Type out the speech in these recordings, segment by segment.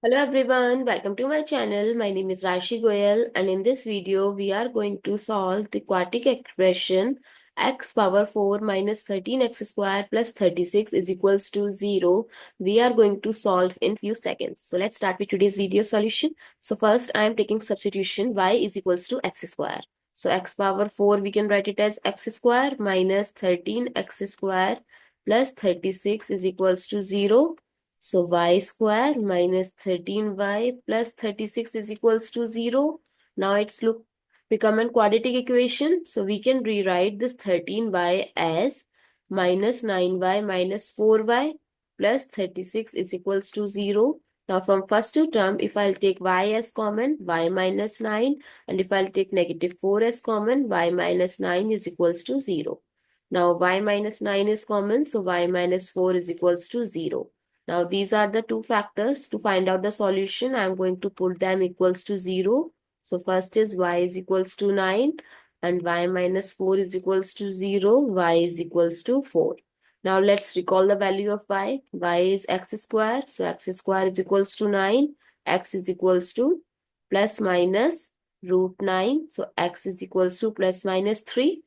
Hello everyone, welcome to my channel. My name is Rashi Goyal and in this video we are going to solve the quadratic expression x power 4 minus 13x square plus 36 is equals to 0. We are going to solve in few seconds. So let's start with today's video solution. So first I am taking substitution y is equals to x square. So x power 4 we can write it as x square minus 13x square plus 36 is equals to 0. So y square minus 13y plus 36 is equals to 0. Now it's become a quadratic equation. So we can rewrite this 13y as minus 9y minus 4y plus 36 is equals to 0. Now from first two term, if I'll take y as common, y minus 9, and if I'll take negative 4 as common, y minus 9 is equals to 0. Now y minus 9 is common, so y minus 4 is equals to 0. Now these are the two factors. To find out the solution, I am going to put them equals to 0. So first is y is equals to 9 and y minus 4 is equals to 0. Y is equals to 4. Now let's recall the value of y. Y is x square. So x square is equals to 9. X is equals to plus minus root 9. So x is equals to plus minus 3.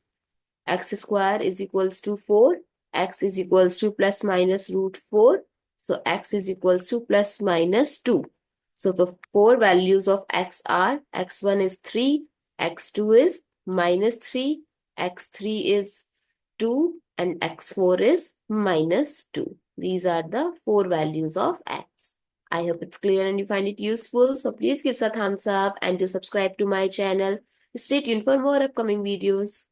X square is equals to 4. X is equals to plus minus root 4. So x is equals to plus minus 2. So the four values of x are x1 is 3, x2 is minus 3, x3 is 2 and x4 is minus 2. These are the four values of x. I hope it's clear and you find it useful. So please give us a thumbs up and do subscribe to my channel. Stay tuned for more upcoming videos.